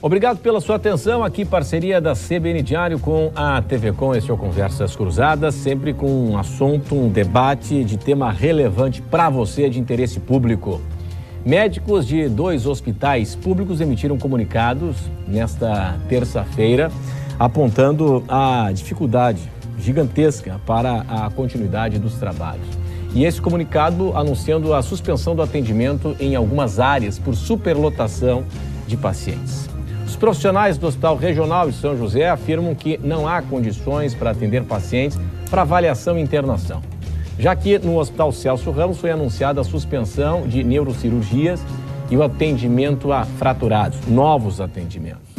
Obrigado pela sua atenção. Aqui, parceria da CBN Diário com a TV Com. Este é o Conversas Cruzadas, sempre com um assunto, um debate de tema relevante para você, de interesse público. Médicos de 2 hospitais públicos emitiram comunicados nesta terça-feira, apontando a dificuldade gigantesca para a continuidade dos trabalhos. E esse comunicado anunciando a suspensão do atendimento em algumas áreas por superlotação de pacientes. Os profissionais do Hospital Regional de São José afirmam que não há condições para atender pacientes para avaliação e internação. Já que no Hospital Celso Ramos foi anunciada a suspensão de neurocirurgias e o atendimento a fraturados, novos atendimentos.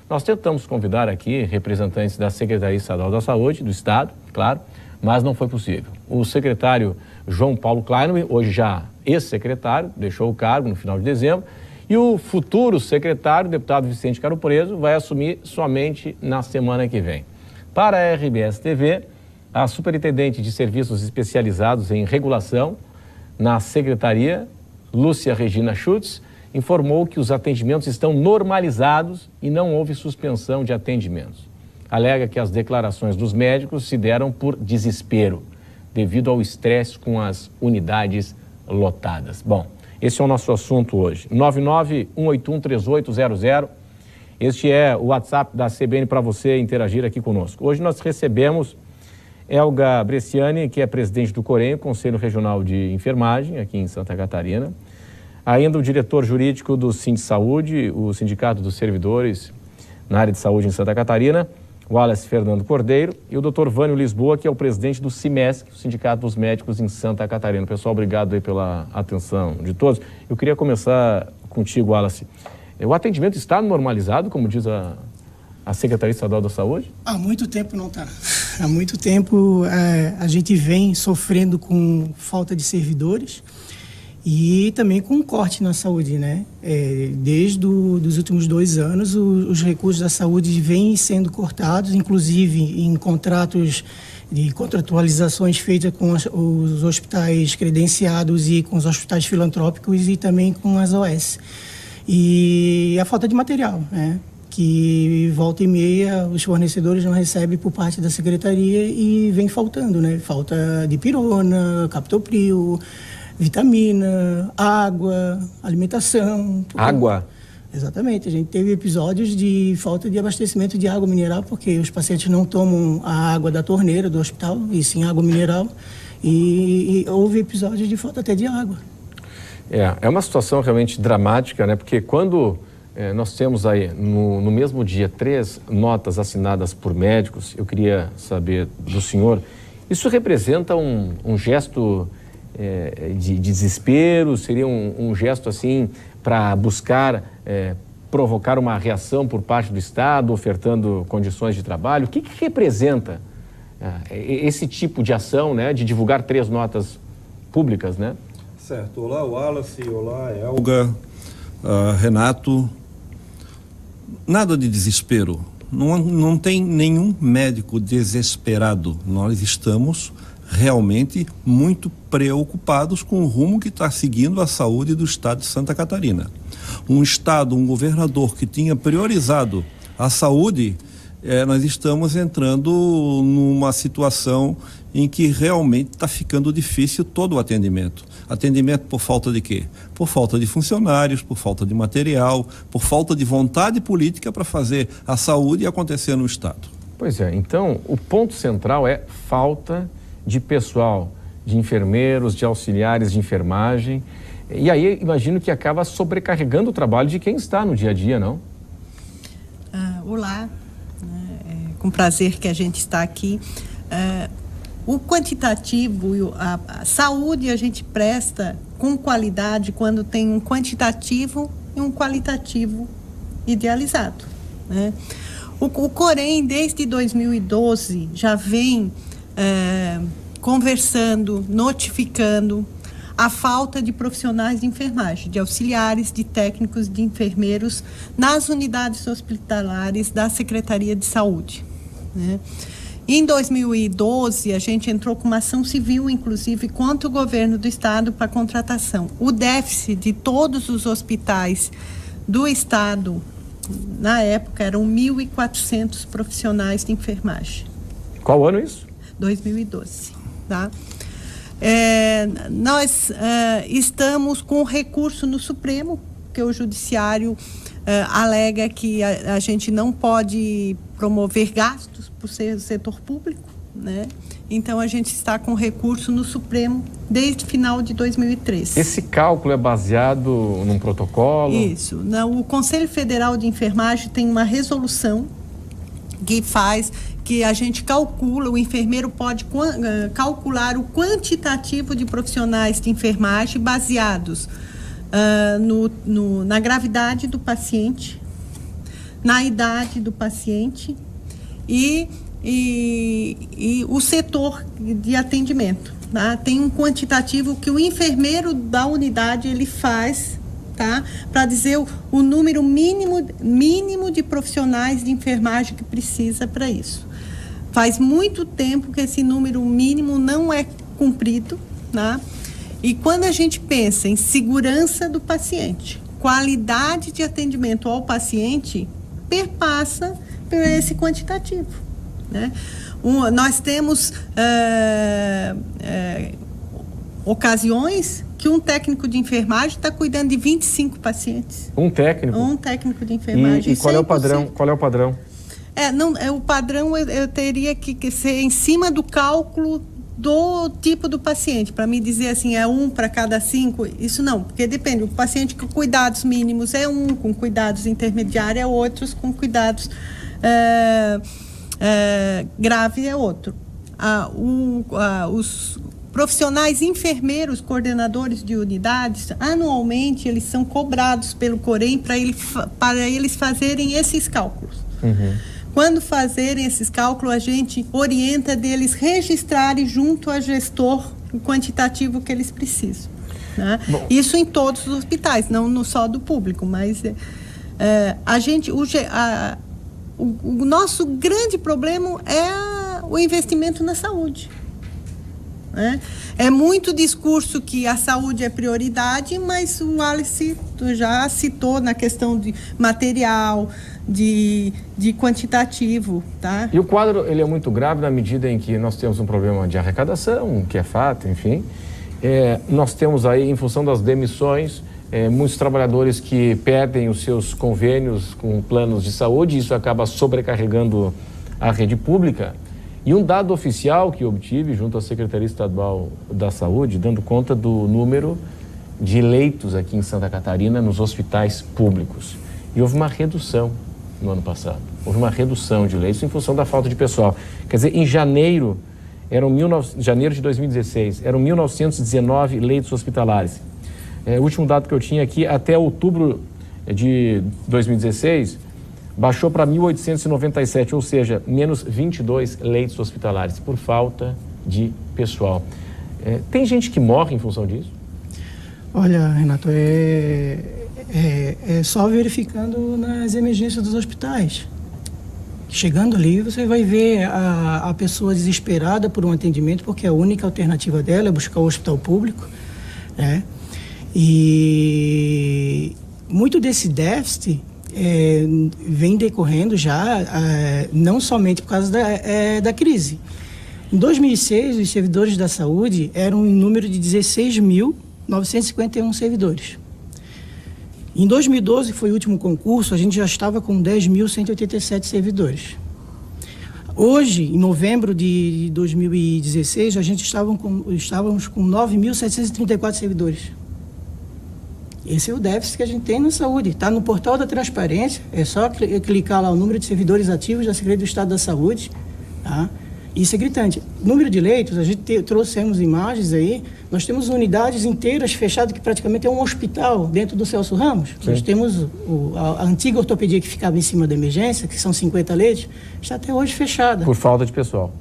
Nós tentamos convidar aqui representantes da Secretaria Estadual da Saúde, do Estado, claro, mas não foi possível. O secretário João Paulo Kleinman, hoje já ex-secretário, deixou o cargo no final de dezembro, e o futuro secretário, o deputado Vicente Caro Preso, vai assumir somente na semana que vem. Para a RBS TV, a superintendente de serviços especializados em regulação na Secretaria, Lúcia Regina Schutz, informou que os atendimentos estão normalizados e não houve suspensão de atendimentos. Alega que as declarações dos médicos se deram por desespero, devido ao estresse com as unidades lotadas. Bom, esse é o nosso assunto hoje. 991813800. Este é o WhatsApp da CBN para você interagir aqui conosco. Hoje nós recebemos Elga Bresciani, que é presidente do COREN, Conselho Regional de Enfermagem, aqui em Santa Catarina. Ainda o diretor jurídico do Sindsaúde, o Sindicato dos Servidores na área de saúde em Santa Catarina, Wallace Fernando Cordeiro, e o Dr. Vânio Lisboa, que é o presidente do CIMESC, o Sindicato dos Médicos em Santa Catarina. Pessoal, obrigado aí pela atenção de todos. Eu queria começar contigo, Wallace. O atendimento está normalizado, como diz a Secretaria Estadual da Saúde? Há muito tempo não está. Há muito tempo a gente vem sofrendo com falta de servidores e também com um corte na saúde, né? Desde os últimos 2 anos, os recursos da saúde vêm sendo cortados, inclusive em contratos de contratualizações feitas com os hospitais credenciados e com os hospitais filantrópicos e também com as OS. E a falta de material, né? Que volta e meia os fornecedores não recebem por parte da secretaria e vem faltando, né? Falta de pirona, captopril, vitamina, água, alimentação. Água? Exatamente. A gente teve episódios de falta de abastecimento de água mineral, porque os pacientes não tomam a água da torneira do hospital, e sim água mineral. E houve episódios de falta até de água. É uma situação realmente dramática, né? Porque quando nós temos aí, no mesmo dia, 3 notas assinadas por médicos, eu queria saber do senhor, isso representa um gesto de desespero? Seria um gesto assim para buscar provocar uma reação por parte do Estado, ofertando condições de trabalho? O que representa esse tipo de ação, né, de divulgar 3 notas públicas, né? Certo. Olá, Wallace. Olá, Elga, Renato. Nada de desespero. Não tem nenhum médico desesperado. Nós estamos realmente muito preocupados com o rumo que está seguindo a saúde do estado de Santa Catarina. Um estado, um governador que tinha priorizado a saúde, nós estamos entrando numa situação em que realmente está ficando difícil todo o atendimento. Atendimento por falta de quê? Por falta de funcionários, por falta de material, por falta de vontade política para fazer a saúde acontecer no estado. Pois é, então o ponto central é falta de pessoal, de enfermeiros, de auxiliares de enfermagem. E aí imagino que acaba sobrecarregando o trabalho de quem está no dia a dia, não? Olá, com prazer que a gente está aqui. O quantitativo, a saúde a gente presta com qualidade quando tem um quantitativo e um qualitativo idealizado, né? O COREN, desde 2012, já vem conversando, notificando a falta de profissionais de enfermagem, de auxiliares, de técnicos, de enfermeiros nas unidades hospitalares da Secretaria de Saúde, né? Em 2012, a gente entrou com uma ação civil, inclusive, contra o governo do estado para contratação. O déficit de todos os hospitais do estado, na época, eram 1.400 profissionais de enfermagem. Qual ano isso? 2012, tá? Nós estamos com recurso no Supremo, que o Judiciário alega que a gente não pode promover gastos por ser do setor público, né? Então, a gente está com recurso no Supremo desde o final de 2013. Esse cálculo é baseado num protocolo? Isso. O Conselho Federal de Enfermagem tem uma resolução que faz que a gente calcula, o enfermeiro pode calcular o quantitativo de profissionais de enfermagem baseados na gravidade do paciente, na idade do paciente e o setor de atendimento. Tá? Tem um quantitativo que o enfermeiro da unidade ele faz, tá? Para dizer o número mínimo de profissionais de enfermagem que precisa para isso. Faz muito tempo que esse número mínimo não é cumprido, tá? E quando a gente pensa em segurança do paciente, qualidade de atendimento ao paciente, perpassa por esse quantitativo, né? Nós temos ocasiões que um técnico de enfermagem está cuidando de 25 pacientes. Um técnico? Um técnico de enfermagem. E qual é o padrão? Qual é o padrão? O padrão eu teria que ser em cima do cálculo do tipo do paciente, para me dizer assim, é 1 para cada 5, isso não, porque depende, o paciente com cuidados mínimos é 1, com cuidados intermediários é outros, com cuidados graves é outro. Os profissionais enfermeiros, coordenadores de unidades, anualmente eles são cobrados pelo Corém para eles fazerem esses cálculos. Uhum. Quando fazerem esses cálculos, a gente orienta deles registrarem junto ao gestor o quantitativo que eles precisam. Né? Isso em todos os hospitais, não só do público, mas o nosso grande problema é o investimento na saúde. Né? É muito discurso que a saúde é prioridade, mas o Wallace já citou na questão de material, de quantitativo, tá? E o quadro, ele é muito grave na medida em que nós temos um problema de arrecadação, que é fato, enfim. Nós temos aí, em função das demissões, muitos trabalhadores que perdem os seus convênios com planos de saúde, isso acaba sobrecarregando a rede pública. E um dado oficial que eu obtive junto à Secretaria Estadual da Saúde, dando conta do número de leitos aqui em Santa Catarina nos hospitais públicos. E houve uma redução no ano passado. Houve uma redução de leitos em função da falta de pessoal. Quer dizer, em janeiro de 2016, eram 1.919 leitos hospitalares. O último dado que eu tinha aqui, até outubro de 2016, baixou para 1.897, ou seja, menos 22 leitos hospitalares, por falta de pessoal. Tem gente que morre em função disso? Olha, Renato, é só verificando nas emergências dos hospitais. Chegando ali, você vai ver a pessoa desesperada por um atendimento, porque a única alternativa dela é buscar o hospital público, né? E muito desse déficit vem decorrendo já, não somente por causa da crise. Em 2006, os servidores da saúde eram em número de 16.951 servidores. Em 2012, que foi o último concurso, a gente já estava com 10.187 servidores. Hoje, em novembro de 2016, a gente estávamos com 9.734 servidores. Esse é o déficit que a gente tem na saúde. Está no portal da transparência, é só clicar lá o número de servidores ativos da Secretaria do Estado da Saúde, tá? Isso é gritante. Número de leitos, a gente trouxemos imagens aí, nós temos unidades inteiras fechadas, que praticamente é um hospital dentro do Celso Ramos. Sim. Nós temos a antiga ortopedia que ficava em cima da emergência, que são 50 leitos, está até hoje fechada. Por falta de pessoal.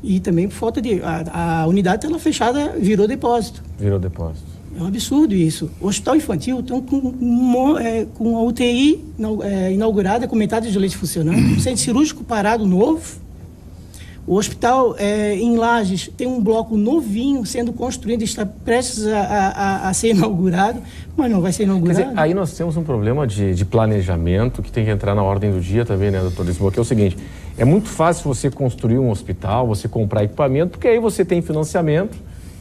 E também por falta de... A unidade estava fechada, virou depósito. Virou depósito. É um absurdo isso. O hospital infantil estão com a UTI inaugurada, com metade de leite funcionando, um centro cirúrgico parado novo, O hospital em Lages tem um bloco novinho sendo construído, está prestes a ser inaugurado, mas não vai ser inaugurado. Quer dizer, aí nós temos um problema de planejamento que tem que entrar na ordem do dia também, né, doutor Lisboa, que é o seguinte: é muito fácil você construir um hospital, você comprar equipamento, porque aí você tem financiamento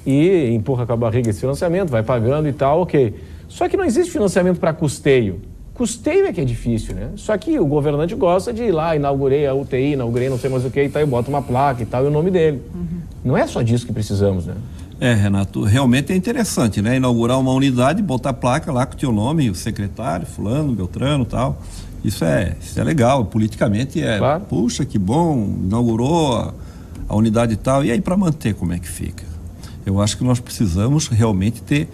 e empurra com a barriga esse financiamento, vai pagando e tal, ok. Só que não existe financiamento para custeio. Custeio é que é difícil, né? Só que o governante gosta de ir lá, inaugurei a UTI, inaugurei não sei mais o que e tal, e bota uma placa e tal, e o nome dele. Não é só disso que precisamos, né? Renato, realmente é interessante, né? Inaugurar uma unidade, botar a placa lá com o teu nome, o secretário, fulano, Beltrano e tal. Isso é legal, politicamente claro. Puxa, que bom, inaugurou a unidade e tal. E aí, para manter, como é que fica? Eu acho que nós precisamos realmente ter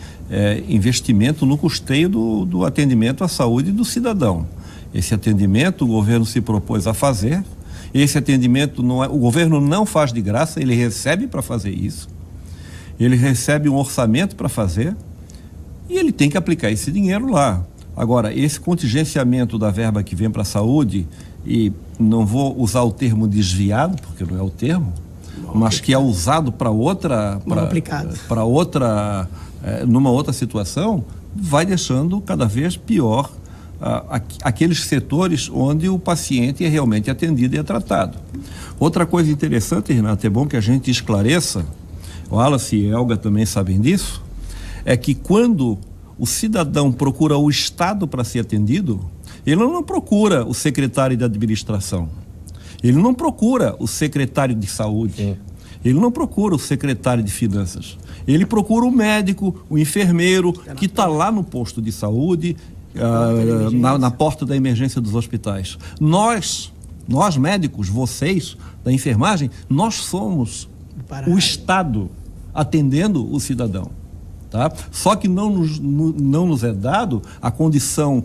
investimento no custeio do atendimento à saúde do cidadão. Esse atendimento o governo se propôs a fazer. Esse atendimento o governo não faz de graça, ele recebe para fazer isso. Ele recebe um orçamento para fazer e ele tem que aplicar esse dinheiro lá. Agora, esse contingenciamento da verba que vem para a saúde, e não vou usar o termo desviado, porque não é o termo, mas que é usado para outra, numa outra situação, vai deixando cada vez pior aqueles setores onde o paciente é realmente atendido e é tratado. Outra coisa interessante, Renato, é bom que a gente esclareça, o Wallace e a Elga também sabem disso, é que quando o cidadão procura o Estado para ser atendido, ele não procura o secretário de administração. Ele não procura o secretário de saúde. Sim. Ele não procura o secretário de finanças. Ele procura o médico, o enfermeiro, que está lá no posto de saúde, na porta da emergência dos hospitais. Nós médicos, vocês da enfermagem, nós somos o Estado atendendo o cidadão. Tá? Só que não nos é dado a condição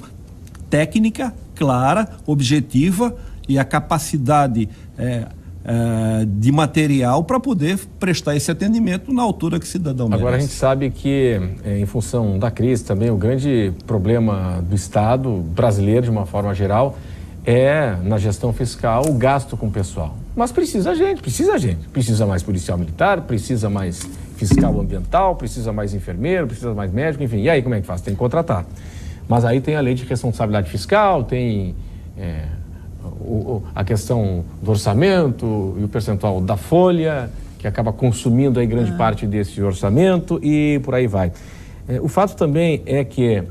técnica, clara, objetiva, e a capacidade de material para poder prestar esse atendimento na altura que o cidadão merece. Agora a gente sabe que, em função da crise também, o grande problema do Estado brasileiro, de uma forma geral, é, na gestão fiscal, o gasto com o pessoal. Mas precisa gente. Precisa mais policial militar, precisa mais fiscal ambiental, precisa mais enfermeiro, precisa mais médico, enfim. E aí como é que faz? Tem que contratar. Mas aí tem a lei de responsabilidade fiscal, tem a questão do orçamento e o percentual da folha, que acaba consumindo aí grande parte desse orçamento, e por aí vai. O fato também é que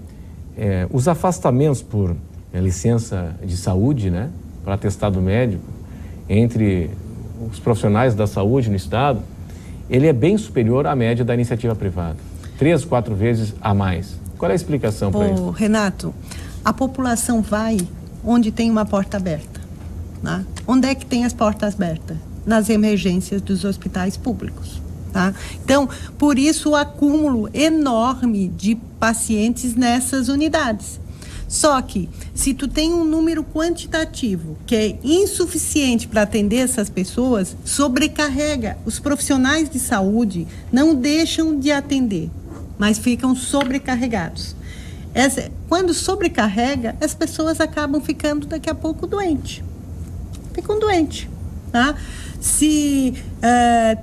os afastamentos por licença de saúde, né, para atestado médico, entre os profissionais da saúde no Estado, ele é bem superior à média da iniciativa privada. 3, 4 vezes a mais. Qual é a explicação para isso? Renato, a população vai onde tem uma porta aberta. Né? Onde é que tem as portas abertas? Nas emergências dos hospitais públicos. Tá? Então, por isso o acúmulo enorme de pacientes nessas unidades. Só que, se tu tem um número quantitativo que é insuficiente para atender essas pessoas, sobrecarrega. Os profissionais de saúde não deixam de atender, mas ficam sobrecarregados. Quando sobrecarrega, as pessoas acabam ficando daqui a pouco doentes. Ficam doentes. Tá? Se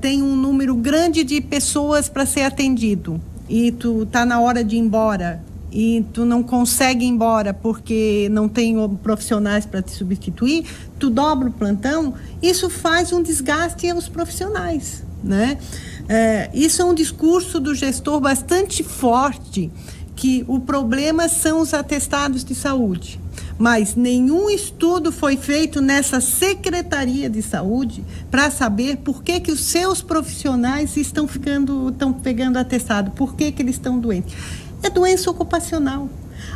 tem um número grande de pessoas para ser atendido e tu está na hora de ir embora e tu não consegue ir embora porque não tem profissionais para te substituir, tu dobra o plantão, isso faz um desgaste aos profissionais, né? Isso é um discurso do gestor bastante forte, que o problema são os atestados de saúde. Mas nenhum estudo foi feito nessa Secretaria de Saúde para saber por que os seus profissionais estão pegando atestado, por que eles estão doentes. É doença ocupacional.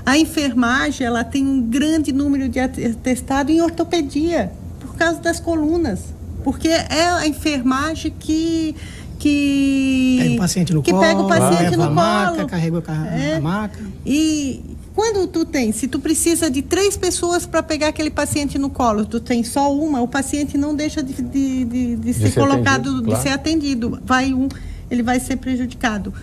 A enfermagem, ela tem um grande número de atestado em ortopedia, por causa das colunas. Porque é a enfermagem que pega o paciente no colo, pega o paciente no colo, maca, carrega a maca. E quando se tu precisa de 3 pessoas para pegar aquele paciente no colo, tu tem só uma, o paciente não deixa de ser colocado, atendido, claro. De ser atendido. Ele vai ser prejudicado.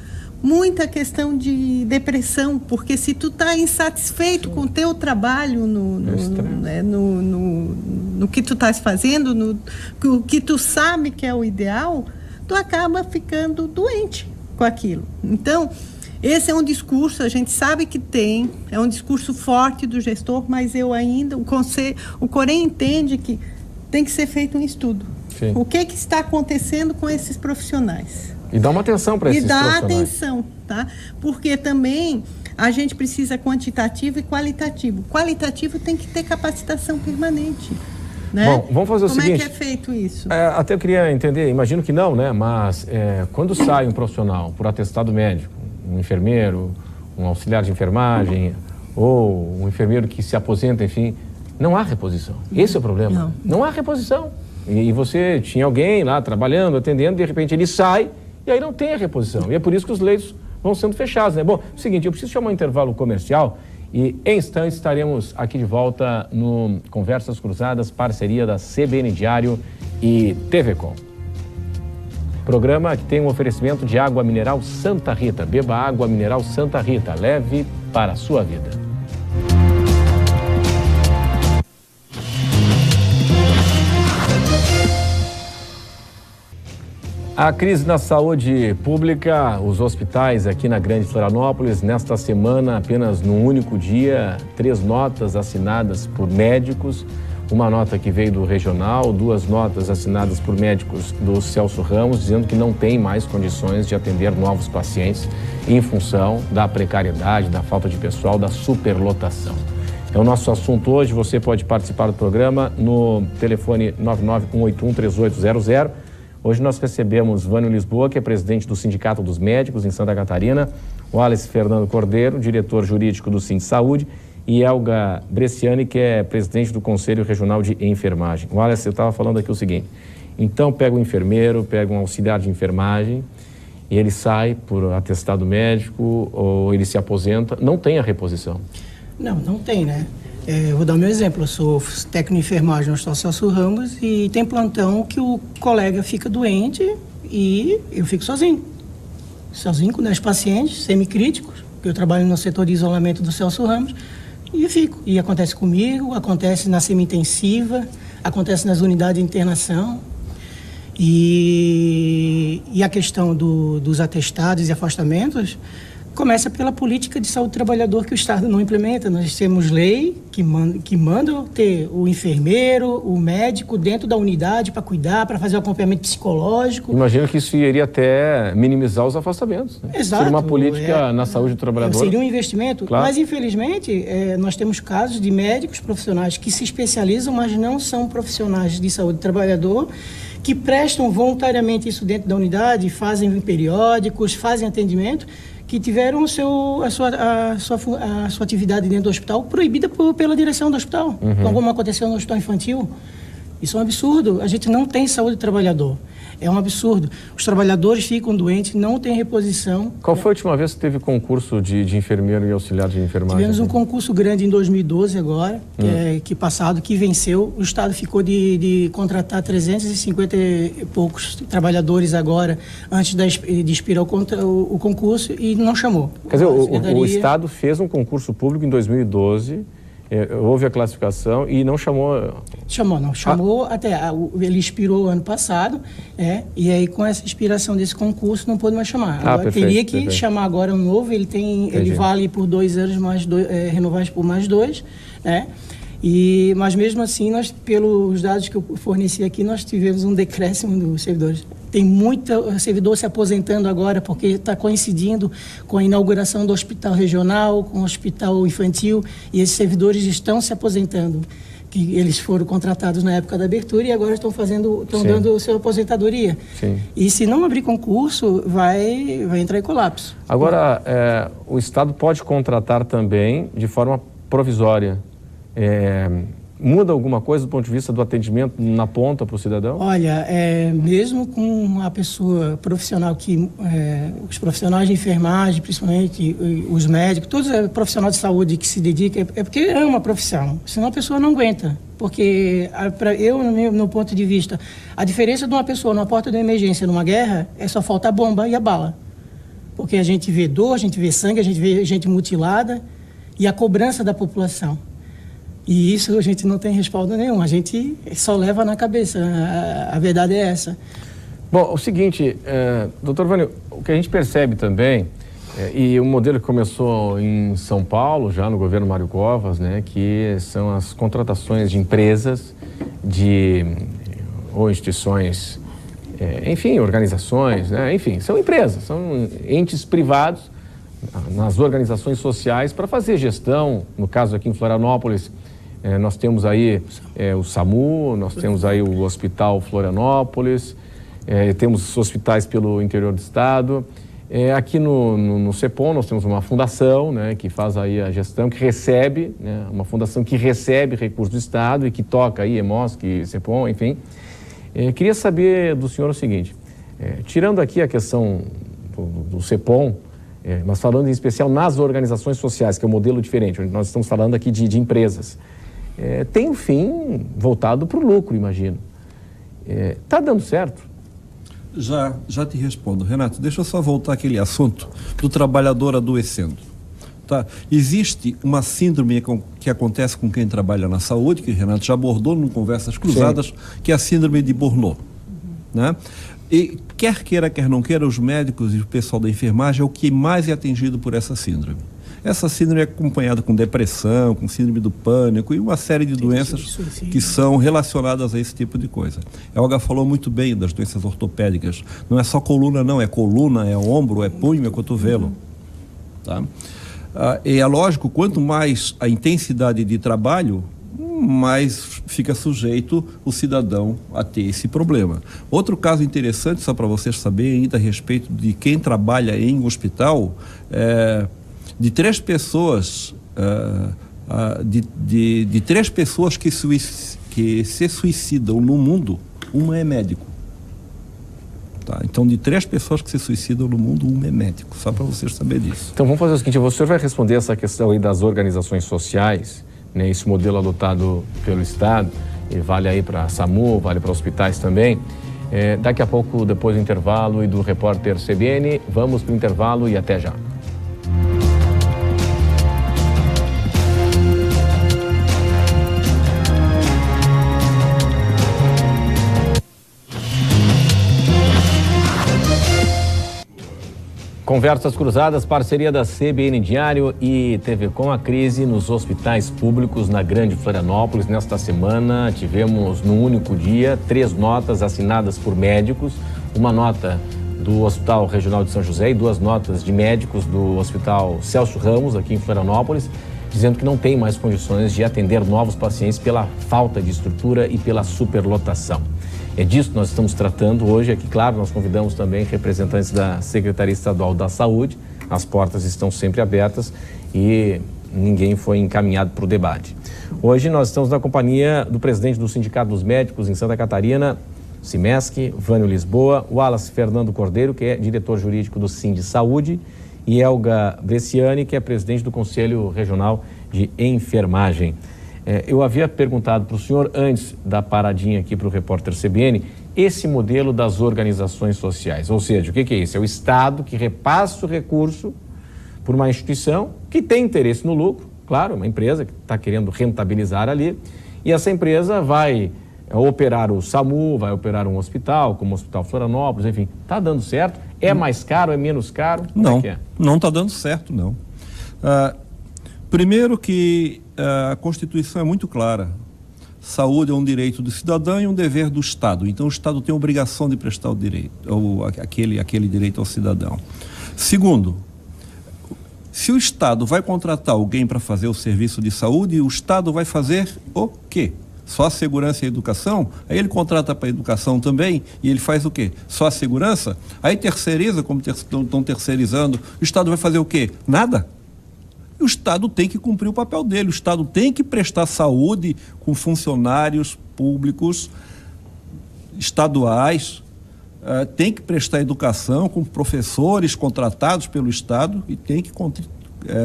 Muita questão de depressão, porque se tu está insatisfeito com o teu trabalho no no que tu estás fazendo, no que tu sabe que é o ideal, tu acaba ficando doente com aquilo. Então, esse é um discurso, a gente sabe que é um discurso forte do gestor, mas o Corém entende que tem que ser feito um estudo. Sim. O que está acontecendo com esses profissionais? E dá uma atenção para esses profissionais. E dá atenção, tá? Porque também a gente precisa quantitativo e qualitativo. Qualitativo tem que ter capacitação permanente. Né? Bom, vamos fazer o seguinte. Como é que é feito isso? Até eu queria entender, imagino que não, né? Mas quando sai um profissional por atestado médico, um enfermeiro, um auxiliar de enfermagem, ou um enfermeiro que se aposenta, enfim, não há reposição. Esse é o problema. Não há reposição. E você tinha alguém lá trabalhando, atendendo, de repente ele sai e aí não tem a reposição. E é por isso que os leitos vão sendo fechados, né? Bom, é o seguinte, eu preciso chamar um intervalo comercial e em instantes estaremos aqui de volta no Conversas Cruzadas, parceria da CBN Diário e TV Com. Programa que tem um oferecimento de água mineral Santa Rita. Beba água mineral Santa Rita, leve para a sua vida. A crise na saúde pública, os hospitais aqui na Grande Florianópolis, nesta semana, apenas num único dia, 3 notas assinadas por médicos, uma nota que veio do regional, 2 notas assinadas por médicos do Celso Ramos, dizendo que não tem mais condições de atender novos pacientes em função da precariedade, da falta de pessoal, da superlotação. É o nosso assunto hoje. Você pode participar do programa no telefone 991813800. Hoje nós recebemos Vânio Lisboa, que é presidente do Sindicato dos Médicos em Santa Catarina, o Wallace Fernando Cordeiro, diretor jurídico do Sind Saúde, e Elga Bresciani, que é presidente do Conselho Regional de Enfermagem. Wallace, eu estava falando aqui o seguinte, então pega um enfermeiro, pega um auxiliar de enfermagem, e ele sai por atestado médico, ou ele se aposenta, não tem a reposição. Não tem, né? Eu vou dar o meu exemplo, eu sou técnico de enfermagem no Hospital Celso Ramos e tem plantão que o colega fica doente e eu fico sozinho com 10 pacientes semicríticos, porque eu trabalho no setor de isolamento do Celso Ramos e fico. E acontece comigo, acontece na semi-intensiva, acontece nas unidades de internação e a questão dos atestados e afastamentos começa pela política de saúde do trabalhador que o Estado não implementa. Nós temos lei que manda ter o enfermeiro, o médico dentro da unidade para cuidar, para fazer o acompanhamento psicológico. Imagino que isso iria até minimizar os afastamentos. Né? Exato. Seria uma política na saúde do trabalhador. Seria um investimento, claro. Mas infelizmente nós temos casos de médicos profissionais que se especializam, mas não são profissionais de saúde do trabalhador, que prestam voluntariamente isso dentro da unidade, fazem periódicos, fazem atendimento, que tiveram a sua atividade dentro do hospital proibida pela direção do hospital, como aconteceu no hospital infantil. Isso é um absurdo. A gente não tem saúde do trabalhador. É um absurdo. Os trabalhadores ficam doentes, não tem reposição. Qual foi a última vez que teve concurso de enfermeiro e auxiliar de enfermagem? Tivemos um concurso grande em 2012 agora, que venceu. O Estado ficou de contratar 350 e poucos trabalhadores agora, antes de expirar o concurso, e não chamou. Quer dizer, o Estado fez um concurso público em 2012, houve a classificação e não chamou... Chamou até, ele expirou ano passado, e aí com essa expiração desse concurso não pôde mais chamar. Agora, teria que chamar agora um novo, ele vale por 2 anos, renováveis por mais 2, né? Mas mesmo assim, pelos dados que eu forneci aqui, nós tivemos um decréscimo dos servidores. Tem muito servidor se aposentando agora, porque está coincidindo com a inauguração do hospital regional, com o hospital infantil, e esses servidores estão se aposentando. Que eles foram contratados na época da abertura e agora estão dando sua aposentadoria. Sim. E se não abrir concurso, vai entrar em colapso. Agora, o Estado pode contratar também de forma provisória. Muda alguma coisa do ponto de vista do atendimento na ponta para o cidadão? Olha, mesmo com a pessoa profissional os profissionais de enfermagem, principalmente os médicos, todos os profissionais de saúde que se dedicam, é porque ama a profissão, senão a pessoa não aguenta. Porque, no meu ponto de vista, a diferença de uma pessoa numa porta de emergência numa guerra é só falta a bomba e a bala. Porque a gente vê dor, a gente vê sangue, a gente vê gente mutilada e a cobrança da população. E isso a gente não tem respaldo nenhum, a gente só leva na cabeça, a verdade é essa. Bom, o seguinte, doutor Vânio, o que a gente percebe também, e o modelo que começou em São Paulo, já no governo Mário Covas, né, que são as contratações de empresas, ou instituições, enfim, organizações, né, enfim, são empresas, são entes privados nas organizações sociais para fazer gestão. No caso aqui em Florianópolis, nós temos aí o SAMU, nós temos aí o Hospital Florianópolis, temos hospitais pelo interior do estado. Aqui no CEPOM nós temos uma fundação, né, que faz aí a gestão, que recebe, né, uma fundação que recebe recursos do estado e que toca aí EMOSC, CEPOM, enfim. Queria saber do senhor o seguinte, tirando aqui a questão do CEPOM, mas falando em especial nas organizações sociais, que é um modelo diferente, onde nós estamos falando aqui de empresas, tem um fim voltado para o lucro, imagino. Está dando certo? Já te respondo. Renato, deixa eu só voltar àquele assunto do trabalhador adoecendo. Tá? Existe uma síndrome que acontece com quem trabalha na saúde, que o Renato já abordou em Conversas Cruzadas, sim, que é a síndrome de Burnout. Né? E quer queira, quer não queira, os médicos e o pessoal da enfermagem é o que mais é atingido por essa síndrome. Essa síndrome é acompanhada com depressão, com síndrome do pânico e uma série de doenças que são relacionadas a esse tipo de coisa. A Olga falou muito bem das doenças ortopédicas. Não é só coluna, não. É coluna, é ombro, é punho, é cotovelo. Tá? E é lógico, quanto mais a intensidade de trabalho, mais fica sujeito o cidadão a ter esse problema. Outro caso interessante, só para vocês saberem ainda a respeito de quem trabalha em hospital, de 3 pessoas, de 3 pessoas que se suicidam no mundo, uma é médico. Tá? Então, de 3 pessoas que se suicidam no mundo, uma é médico, só para vocês saberem disso. Então, vamos fazer o seguinte, o senhor vai responder essa questão aí das organizações sociais, né, esse modelo adotado pelo Estado, e vale aí para a SAMU, vale para hospitais também. Daqui a pouco, depois do intervalo e do repórter CBN, vamos para o intervalo e até já. Conversas Cruzadas, parceria da CBN Diário e TV Com. A crise nos hospitais públicos na Grande Florianópolis. Nesta semana tivemos, num único dia, 3 notas assinadas por médicos, uma nota do Hospital Regional de São José e 2 notas de médicos do Hospital Celso Ramos, aqui em Florianópolis, dizendo que não tem mais condições de atender novos pacientes pela falta de estrutura e pela superlotação. É disso que nós estamos tratando hoje. Aqui, claro, nós convidamos também representantes da Secretaria Estadual da Saúde. As portas estão sempre abertas e ninguém foi encaminhado para o debate. Hoje nós estamos na companhia do presidente do Sindicato dos Médicos em Santa Catarina, Simesc, Vânio Lisboa, Wallace Fernando Cordeiro, que é diretor jurídico do Sind Saúde, e Elga Bresciani, que é presidente do Conselho Regional de Enfermagem. Eu havia perguntado para o senhor, antes da paradinha aqui para o repórter CBN, esse modelo das organizações sociais. Ou seja, o que é isso? É o Estado que repassa o recurso por uma instituição que tem interesse no lucro, claro, uma empresa que está querendo rentabilizar ali, e essa empresa vai operar o SAMU, vai operar um hospital, como o Hospital Florianópolis, enfim. Está dando certo? É mais caro, é menos caro? Não, não está dando certo, não. Primeiro que a Constituição é muito clara. Saúde é um direito do cidadão e um dever do Estado. Então, o Estado tem a obrigação de prestar o direito, aquele direito ao cidadão. Segundo, se o Estado vai contratar alguém para fazer o serviço de saúde, o Estado vai fazer o quê? Só a segurança e a educação? Aí ele contrata para a educação também e ele faz o quê? Só a segurança? Aí terceiriza, como estão terceirizando, o Estado vai fazer o quê? Nada. O Estado tem que cumprir o papel dele, o Estado tem que prestar saúde com funcionários públicos estaduais, tem que prestar educação com professores contratados pelo Estado e tem que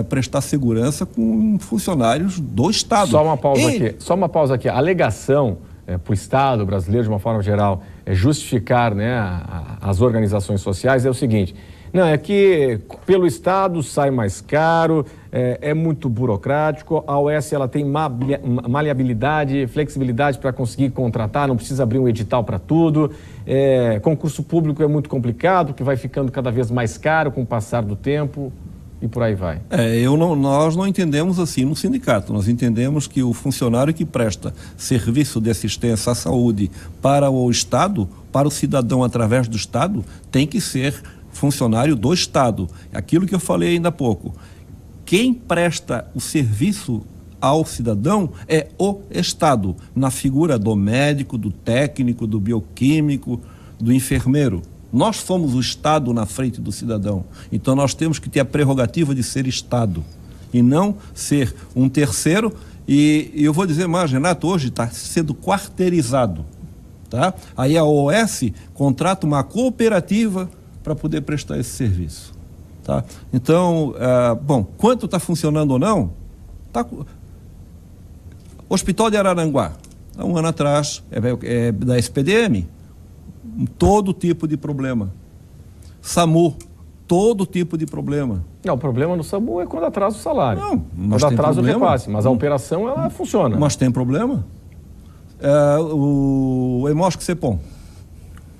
prestar segurança com funcionários do Estado. Só uma pausa aqui. A alegação para o Estado brasileiro, de uma forma geral, justificar, né, as organizações sociais é o seguinte: Não, é que pelo Estado sai mais caro, é muito burocrático, a OS ela tem maleabilidade, flexibilidade para conseguir contratar, não precisa abrir um edital para tudo, concurso público é muito complicado, que vai ficando cada vez mais caro com o passar do tempo e por aí vai. Nós não entendemos assim no sindicato, nós entendemos que o funcionário que presta serviço de assistência à saúde para o Estado, para o cidadão através do Estado, tem que ser funcionário do Estado. Aquilo que eu falei ainda há pouco. Quem presta o serviço ao cidadão é o Estado, na figura do médico, do técnico, do bioquímico, do enfermeiro. Nós somos o Estado na frente do cidadão. Então nós temos que ter a prerrogativa de ser Estado e não ser um terceiro. E eu vou dizer mais, Renato, hoje está sendo quarteirizado. Tá? Aí a OS contrata uma cooperativa para poder prestar esse serviço. Tá? Então, quanto está funcionando ou não, Hospital de Araranguá, há um ano atrás, é da SPDM, todo tipo de problema. SAMU, todo tipo de problema. Não, o problema no SAMU é quando atrasa o salário. Não, mas quando atrasa o repasse, mas a operação ela funciona. Mas tem problema. O Hemosc-Cepom.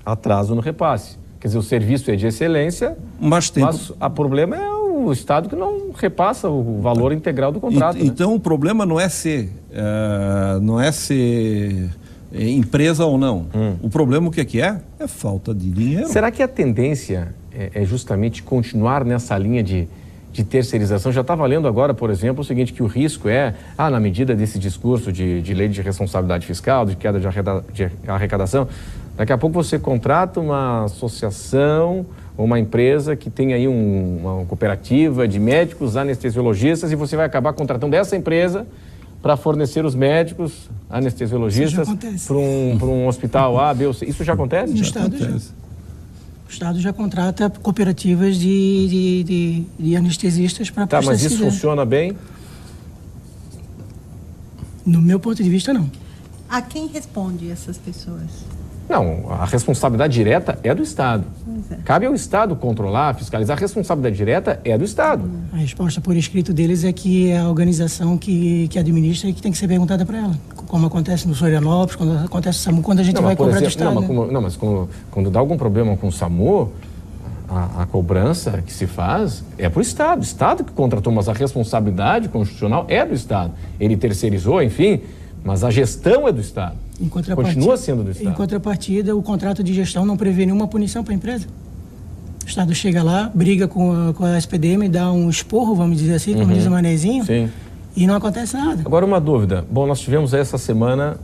Atraso no repasse. Quer dizer, o serviço é de excelência, mas o problema é o Estado que não repassa o valor integral do contrato. Então, o problema não é ser empresa ou não. O problema o que é? É falta de dinheiro. Será que a tendência é justamente continuar nessa linha de terceirização? Já está valendo agora, por exemplo, o seguinte, que o risco na medida desse discurso de lei de responsabilidade fiscal, de queda de arrecadação, daqui a pouco você contrata uma associação ou uma empresa que tem aí uma cooperativa de médicos anestesiologistas e você vai acabar contratando essa empresa para fornecer os médicos anestesiologistas para um hospital A, B ou C. Isso já acontece? No Estado já. O Estado já contrata cooperativas de anestesistas para prestar mas isso funciona bem? No meu ponto de vista, não. A quem responde essas pessoas? Não, a responsabilidade direta é do Estado. Cabe ao Estado controlar, fiscalizar. A responsabilidade direta é do Estado. A resposta por escrito deles é que é a organização que administra e que tem que ser perguntada para ela. Como acontece no Florianópolis, quando acontece no SAMU, quando a gente vai cobrar do Estado. Mas quando dá algum problema com o SAMU, a cobrança que se faz é para o Estado. O Estado que contratou, mas a responsabilidade constitucional é do Estado. Ele terceirizou, enfim, mas a gestão é do Estado. Continua sendo do Estado. Em contrapartida, o contrato de gestão não prevê nenhuma punição para a empresa. O Estado chega lá, briga com a SPDM, dá um esporro, vamos dizer assim, como diz o Manezinho, e não acontece nada. Agora, uma dúvida. Bom, nós tivemos essa semana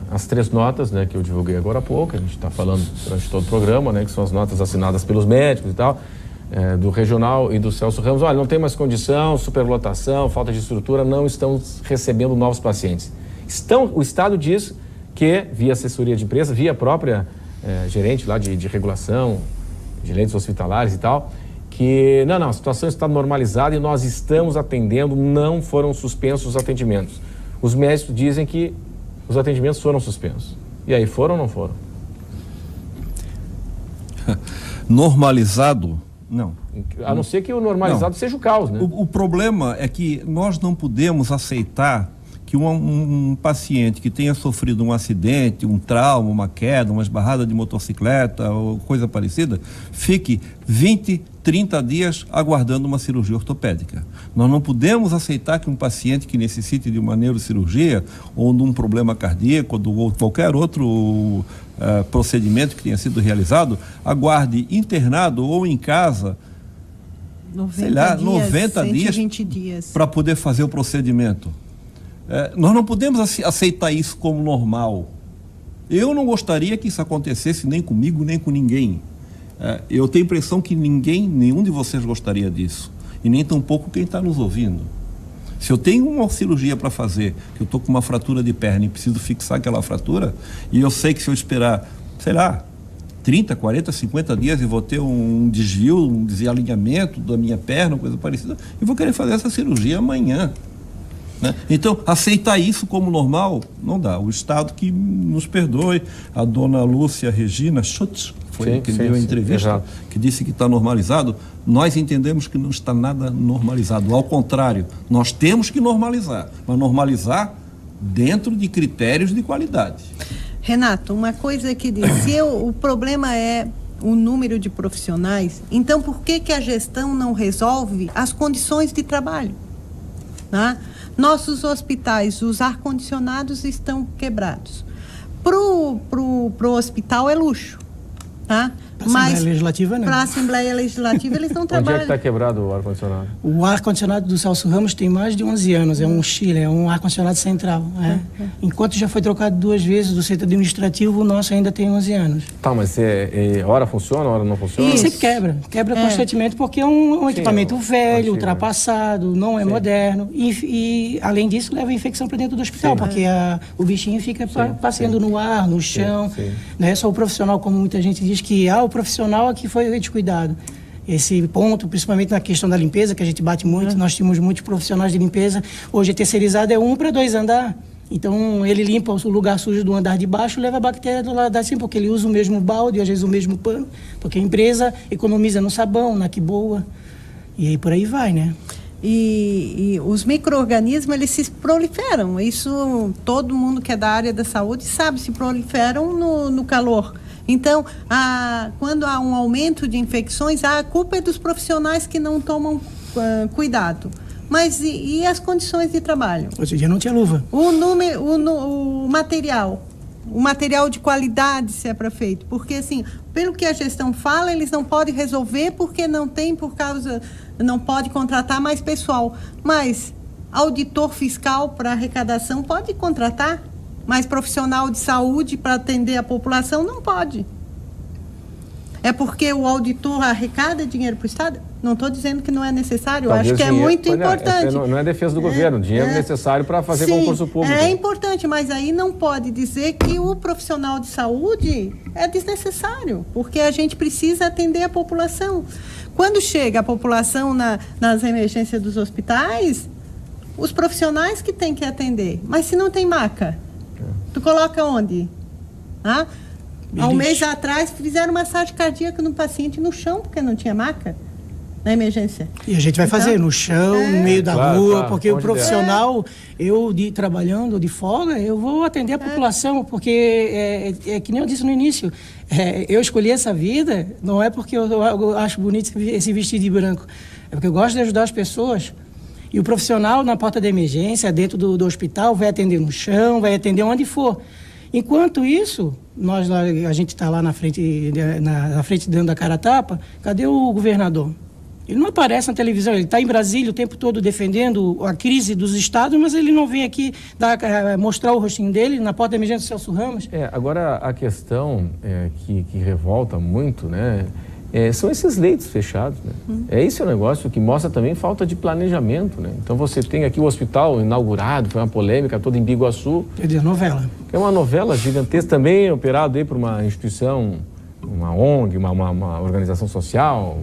as 3 notas, né, que eu divulguei agora há pouco, a gente está falando durante todo o programa, né, que são as notas assinadas pelos médicos e tal, do Regional e do Celso Ramos. Olha, não tem mais condição, superlotação, falta de estrutura, não estão recebendo novos pacientes. O Estado diz que, via assessoria de empresa, via a própria gerente lá de regulação, de leitos hospitalares e tal, que a situação está normalizada e nós estamos atendendo, não foram suspensos os atendimentos. Os médicos dizem que os atendimentos foram suspensos. E aí, foram ou não foram? Normalizado? Não. A não ser que o normalizado seja o caos, né? O problema é que nós não podemos aceitar que um paciente que tenha sofrido um acidente, um trauma, uma queda, uma esbarrada de motocicleta ou coisa parecida, fique 20, 30 dias aguardando uma cirurgia ortopédica. Nós não podemos aceitar que um paciente que necessite de uma neurocirurgia ou de um problema cardíaco ou qualquer outro procedimento que tenha sido realizado, aguarde internado ou em casa 90 dias para poder fazer o procedimento. Nós não podemos aceitar isso como normal. Eu não gostaria que isso acontecesse nem comigo, nem com ninguém. Eu tenho a impressão que nenhum de vocês gostaria disso. E nem tampouco quem está nos ouvindo. Se eu tenho uma cirurgia para fazer, que eu estou com uma fratura de perna e preciso fixar aquela fratura, e eu sei que se eu esperar, 30, 40, 50 dias e vou ter um desvio, um desalinhamento da minha perna, coisa parecida, eu vou querer fazer essa cirurgia amanhã. Né? Então, aceitar isso como normal, não dá. O Estado que nos perdoe, a dona Lúcia Regina Schutz foi quem deu a entrevista, que disse que está normalizado. Nós entendemos que não está nada normalizado. Ao contrário, nós temos que normalizar, mas normalizar dentro de critérios de qualidade. Renato, uma coisa que diz, se o problema é o número de profissionais, então por que a gestão não resolve as condições de trabalho? Né? Nossos hospitais, os ar-condicionados estão quebrados. Pro hospital é luxo, tá? Mas Legislativa não. Para a Assembleia Legislativa eles não trabalham. Onde é que está quebrado o ar-condicionado? O ar-condicionado do Celso Ramos tem mais de 11 anos, é um Chile, é um ar-condicionado central. Enquanto já foi trocado 2 vezes do centro administrativo, o nosso ainda tem 11 anos. Tá, mas hora funciona, hora não funciona? E sempre quebra constantemente, porque é um equipamento velho, ultrapassado, não é moderno, e além disso leva infecção para dentro do hospital, porque o bichinho fica passeando no ar, no chão. Não é só o profissional, como muita gente diz, que o profissional aqui foi descuidado. Esse ponto, principalmente na questão da limpeza, que a gente bate muito, nós tínhamos muitos profissionais de limpeza, hoje é terceirizado, é 1 para 2 andar. Então, ele limpa o lugar sujo do andar de baixo, leva a bactéria do lado de cima, porque ele usa o mesmo balde, às vezes o mesmo pano, porque a empresa economiza no sabão, na que boa, e aí por aí vai, né? E os micro-organismos, eles se proliferam, isso todo mundo que é da área da saúde sabe, se proliferam no calor. Então, quando há um aumento de infecções, a culpa é dos profissionais que não tomam cuidado. Mas e as condições de trabalho? Hoje em dia não tinha luva. O material de qualidade, se é para feito. Porque, assim, pelo que a gestão fala, eles não podem resolver porque não tem, não pode contratar mais pessoal. Mas auditor fiscal para arrecadação pode contratar? Mas profissional de saúde para atender a população não pode. É porque o auditor arrecada dinheiro para o Estado? Não estou dizendo que não é necessário, talvez acho que é muito importante. Não é defesa do governo, dinheiro é necessário para fazer concurso público. É importante, mas aí não pode dizer que o profissional de saúde é desnecessário, porque a gente precisa atender a população. Quando chega a população nas emergências dos hospitais, os profissionais que têm que atender, mas se não tem maca, tu coloca onde? Há um mês atrás fizeram massagem cardíaca no paciente no chão, porque não tinha maca na emergência. E a gente vai fazer no chão, no meio da rua, porque o profissional, trabalhando de folga, eu vou atender a população, porque é que nem eu disse no início, eu escolhi essa vida, não é porque eu acho bonito esse vestido de branco, é porque eu gosto de ajudar as pessoas. E o profissional na porta da emergência, dentro do hospital, vai atender no chão, vai atender onde for. Enquanto isso, a gente está lá na frente dando a cara a tapa, cadê o governador? Ele não aparece na televisão, ele está em Brasília o tempo todo defendendo a crise dos estados, mas ele não vem aqui mostrar o rostinho dele na porta da emergência do Celso Ramos. Agora, a questão que revolta muito, né? São esses leitos fechados, né? Esse é o negócio que mostra também falta de planejamento, né? Então você tem aqui o hospital inaugurado, foi uma polêmica toda em Biguaçu. É novela. É uma novela gigantesca, também operado aí por uma instituição, uma ONG, uma organização social,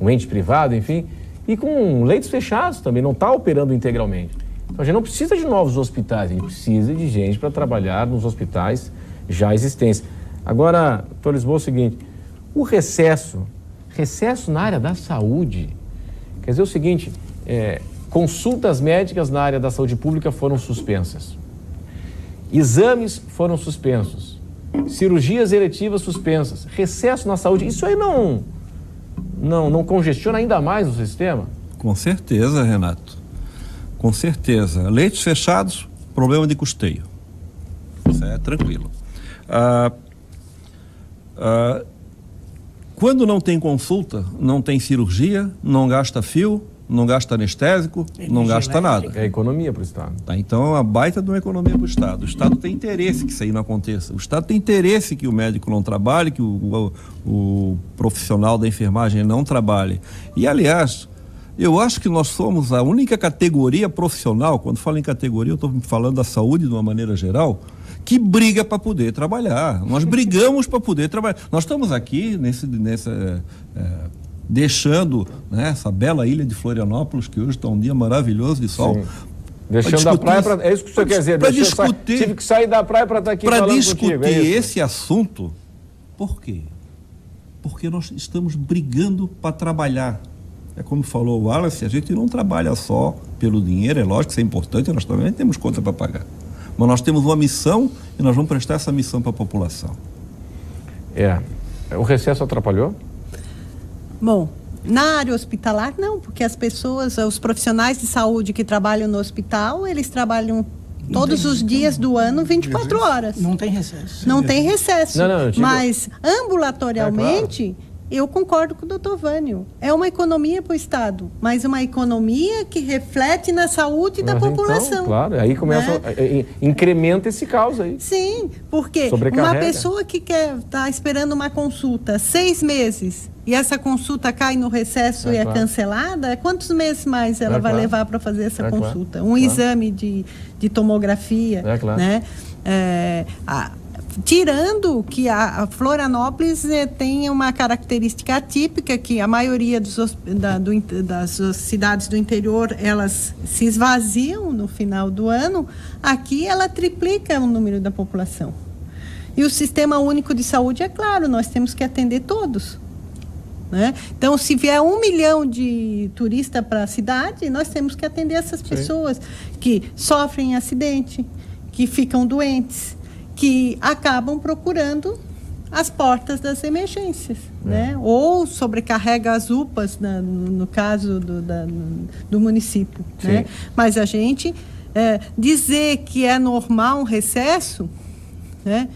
um ente privado, enfim, e com leitos fechados também, não está operando integralmente. Então a gente não precisa de novos hospitais, a gente precisa de gente para trabalhar nos hospitais já existentes. Agora, doutor Lisboa, é o seguinte, o recesso na área da saúde, quer dizer o seguinte, consultas médicas na área da saúde pública foram suspensas, exames foram suspensos, cirurgias eletivas suspensas, recesso na saúde, isso aí não congestiona ainda mais o sistema? Com certeza, Renato, com certeza. Leitos fechados, problema de custeio, isso é tranquilo. Quando não tem consulta, não tem cirurgia, não gasta fio, não gasta anestésico, não gasta nada. É economia para o Estado. Tá, então é uma baita de uma economia para o Estado. O Estado tem interesse que isso aí não aconteça. O Estado tem interesse que o médico não trabalhe, que o profissional da enfermagem não trabalhe. E, aliás, eu acho que nós somos a única categoria profissional, quando falo em categoria, eu estou falando da saúde de uma maneira geral, que briga para poder trabalhar. Nós brigamos para poder trabalhar. Nós estamos aqui deixando, né, essa bela ilha de Florianópolis, que hoje está um dia maravilhoso de sol. Sim. Deixando a praia para... É isso que o senhor quer dizer. Tive que sair da praia para estar aqui falando contigo. Para discutir esse assunto, por quê? porque nós estamos brigando para trabalhar. É como falou o Wallace, a gente não trabalha só pelo dinheiro, é lógico que isso é importante, nós também temos conta para pagar. Mas nós temos uma missão e nós vamos prestar essa missão para a população. O recesso atrapalhou? Bom, na área hospitalar não, porque as pessoas, os profissionais de saúde que trabalham no hospital, eles trabalham todos os dias do ano, 24 horas. Não tem recesso. Não tem recesso. Mas ambulatorialmente... Claro. Eu concordo com o doutor Vânio. É uma economia para o Estado, mas uma economia que reflete na saúde da população. Então, claro, aí começa, incrementa esse caos aí. Sim, porque uma pessoa que está esperando uma consulta 6 meses e essa consulta cai no recesso e é cancelada, quantos meses mais ela vai levar para fazer essa consulta? Um exame de tomografia, né? Tirando que a Florianópolis tem uma característica atípica, que a maioria das cidades do interior, elas se esvaziam no final do ano, aqui ela triplica o número da população. E o Sistema Único de Saúde, é claro, nós temos que atender todos, né? Então, se vier 1 milhão de turistas para a cidade, nós temos que atender essas pessoas que sofrem acidente, que ficam doentes, que acabam procurando as portas das emergências, né? Ou sobrecarrega as UPAs, no caso do município, né? Mas a gente dizer que é normal um recesso, né?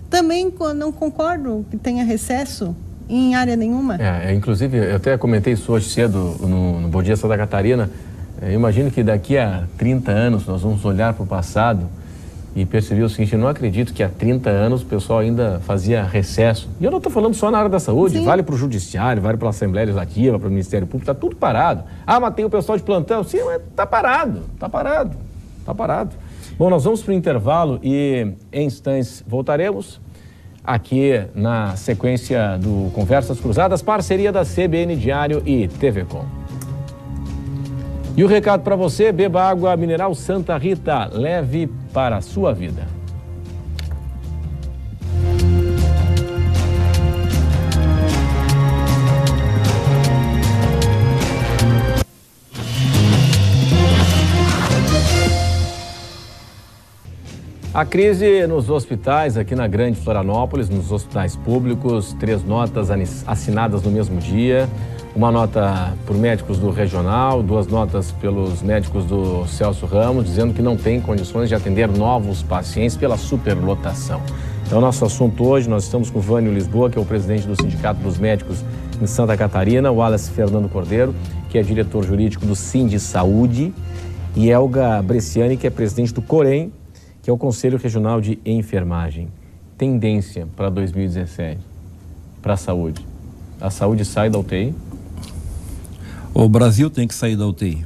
Também não concordo que tenha recesso em área nenhuma. Inclusive, eu até comentei isso hoje cedo no Bom Dia Santa Catarina. Eu imagino que daqui a 30 anos nós vamos olhar para o passado e percebi o seguinte: eu não acredito que há 30 anos o pessoal ainda fazia recesso. E eu não estou falando só na área da saúde, vale para o judiciário, vale para a Assembleia Legislativa, para o Ministério Público, está tudo parado. Mas tem o pessoal de plantão. Sim, mas está parado. Bom, nós vamos para o intervalo e em instantes voltaremos aqui na sequência do Conversas Cruzadas, parceria da CBN Diário e TV Com. E o recado para você: beba água mineral Santa Rita, leve para a sua vida. A crise nos hospitais aqui na Grande Florianópolis, nos hospitais públicos, 3 notas assinadas no mesmo dia. Uma nota por médicos do regional, 2 notas pelos médicos do Celso Ramos, dizendo que não tem condições de atender novos pacientes pela superlotação. Então, nosso assunto hoje, nós estamos com o Vânio Lisboa, que é o presidente do Sindicato dos Médicos em Santa Catarina, o Wallace Fernando Cordeiro, que é diretor jurídico do Sindi Saúde, e Elga Bresciani, que é presidente do COREM, que é o Conselho Regional de Enfermagem. Tendência para 2017, para a saúde. A saúde sai da UTI? O Brasil tem que sair da UTI.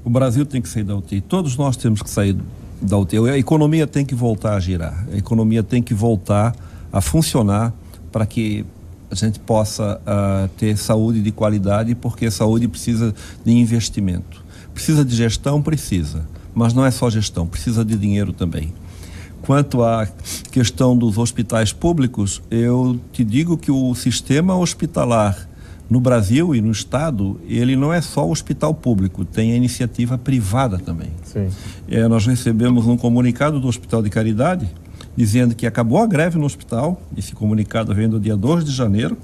O Brasil tem que sair da UTI. Todos nós temos que sair da UTI. A economia tem que voltar a girar. A economia tem que voltar a funcionar para que a gente possa ter saúde de qualidade, porque a saúde precisa de investimento. Precisa de gestão? Precisa. Mas não é só gestão, precisa de dinheiro também. Quanto à questão dos hospitais públicos, eu te digo que o sistema hospitalar no Brasil e no Estado, ele não é só o hospital público, tem a iniciativa privada também. Sim. Nós recebemos um comunicado do Hospital de Caridade, dizendo que acabou a greve no hospital. Esse comunicado vem do dia 2 de janeiro.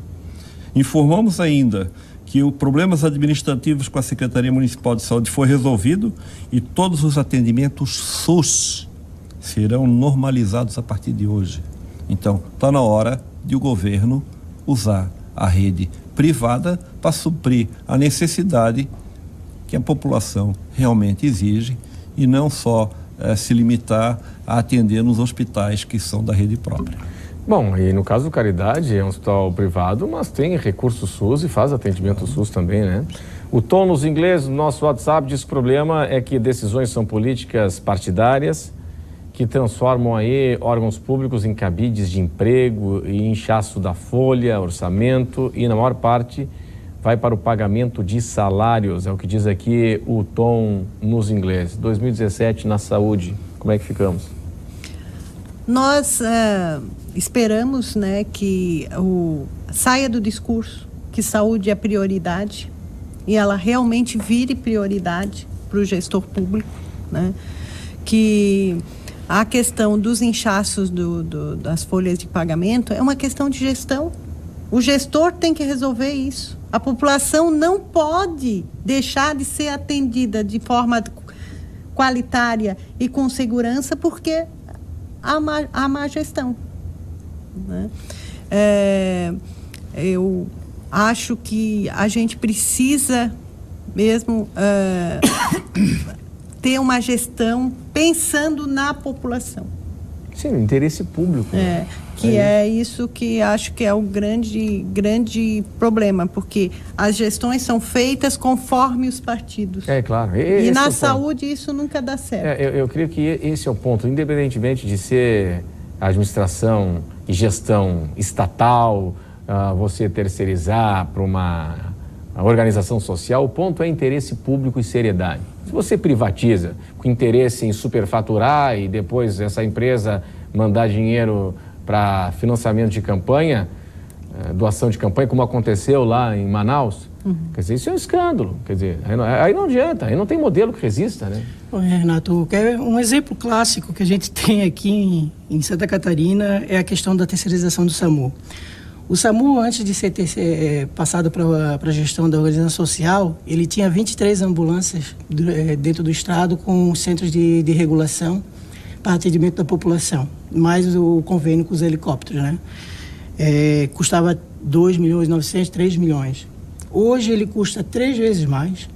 Informamos ainda que os problemas administrativos com a Secretaria Municipal de Saúde foi resolvido e todos os atendimentos SUS serão normalizados a partir de hoje. Então, está na hora de o governo usar a rede privada para suprir a necessidade que a população realmente exige e não só se limitar a atender nos hospitais que são da rede própria. Bom, e no caso do Caridade, é um hospital privado, mas tem recurso SUS e faz atendimento SUS também, né? O Tom nos ingleses, no nosso WhatsApp, diz que o problema é que decisões são políticas partidárias que transformam aí órgãos públicos em cabides de emprego e inchaço da folha, orçamento, e na maior parte vai para o pagamento de salários, é o que diz aqui o Tom nos ingleses. 2017 na saúde, como é que ficamos? Nós esperamos, né, que saia do discurso que saúde é prioridade e ela realmente vire prioridade para o gestor público, né? Que a questão dos inchaços das folhas de pagamento é uma questão de gestão. O gestor tem que resolver isso. A população não pode deixar de ser atendida de forma qualitária e com segurança porque há má gestão, né? Eu acho que a gente precisa mesmo ter uma gestão pensando na população. Sim, o interesse público. É isso que acho que é o grande problema, porque as gestões são feitas conforme os partidos. Claro. E na saúde isso nunca dá certo. Eu creio que esse é o ponto, independentemente de ser administração e gestão estatal, você terceirizar para uma organização social, o ponto é interesse público e seriedade. Se você privatiza com interesse em superfaturar e depois essa empresa mandar dinheiro para financiamento de campanha, doação de campanha, como aconteceu lá em Manaus, quer dizer, isso é um escândalo. Quer dizer, aí não adianta, aí não tem modelo que resista, né? Renato, um exemplo clássico que a gente tem aqui em Santa Catarina é a questão da terceirização do SAMU. O SAMU, antes de ser passado para a gestão da organização social, ele tinha 23 ambulâncias dentro do estado com centros de regulação para atendimento da população, mais o convênio com os helicópteros, né? Custava 2 milhões 900, 3 milhões. Hoje ele custa 3 vezes mais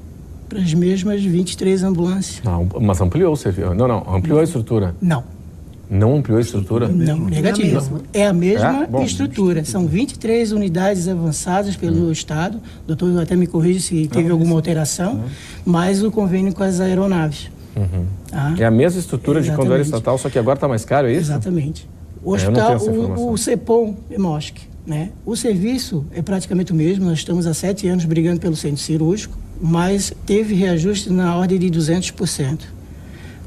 para as mesmas 23 ambulâncias. Não, mas ampliou o serviço. Não, ampliou a estrutura. Não ampliou a estrutura? Não, negativo. É a mesma estrutura. São 23 unidades avançadas pelo Estado. O doutor até me corrige se teve alguma alteração, mais o convênio com as aeronaves. É a mesma estrutura de quando era estatal, só que agora está mais caro, é isso? Exatamente. O hospital, o CEPOM EMOSC, né? O serviço é praticamente o mesmo. Nós estamos há 7 anos brigando pelo centro cirúrgico, mas teve reajuste na ordem de 200%.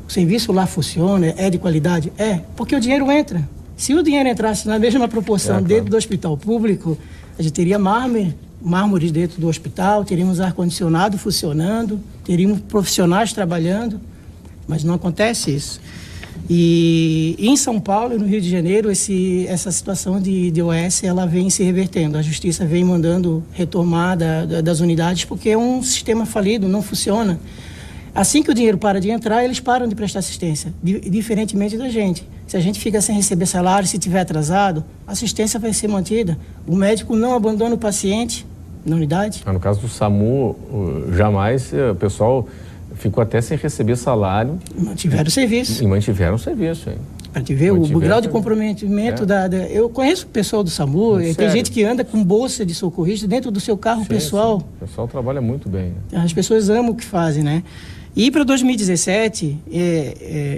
O serviço lá funciona, é de qualidade? Porque o dinheiro entra. Se o dinheiro entrasse na mesma proporção dentro do hospital público, a gente teria mármores dentro do hospital, teríamos ar-condicionado funcionando, teríamos profissionais trabalhando, mas não acontece isso. E em São Paulo e no Rio de Janeiro, essa situação de OS, ela vem se revertendo. A Justiça vem mandando retomar das unidades, porque é um sistema falido, não funciona. Assim que o dinheiro para de entrar, eles param de prestar assistência, diferentemente da gente. Se a gente fica sem receber salário, se tiver atrasado, a assistência vai ser mantida. O médico não abandona o paciente na unidade. No caso do SAMU, jamais o pessoal ficou até sem receber salário. Mantiveram o serviço. E mantiveram o serviço, hein? Para te ver o grau de comprometimento eu conheço o pessoal do SAMU, tem gente que anda com bolsa de socorrista dentro do seu carro pessoal. Sim. O pessoal trabalha muito bem. As pessoas amam o que fazem, né? E para 2017,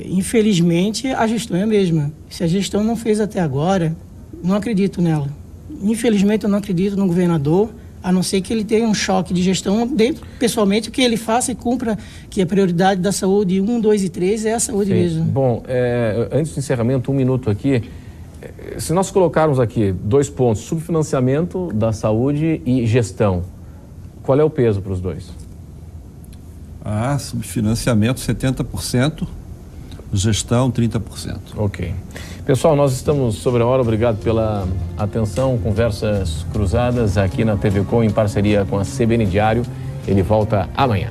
infelizmente, a gestão é a mesma. Se a gestão não fez até agora, não acredito nela. Infelizmente, eu não acredito no governador, a não ser que ele tenha um choque de gestão dentro, pessoalmente, que ele faça e cumpra que a prioridade da saúde 1, 2 e 3 é a saúde mesmo. Bom, antes do encerramento, 1 minuto aqui. Se nós colocarmos aqui 2 pontos, subfinanciamento da saúde e gestão, qual é o peso para os dois? Subfinanciamento 70%, gestão 30%. Ok. Pessoal, nós estamos sobre a hora, obrigado pela atenção, Conversas Cruzadas aqui na TV Com em parceria com a CBN Diário, ele volta amanhã.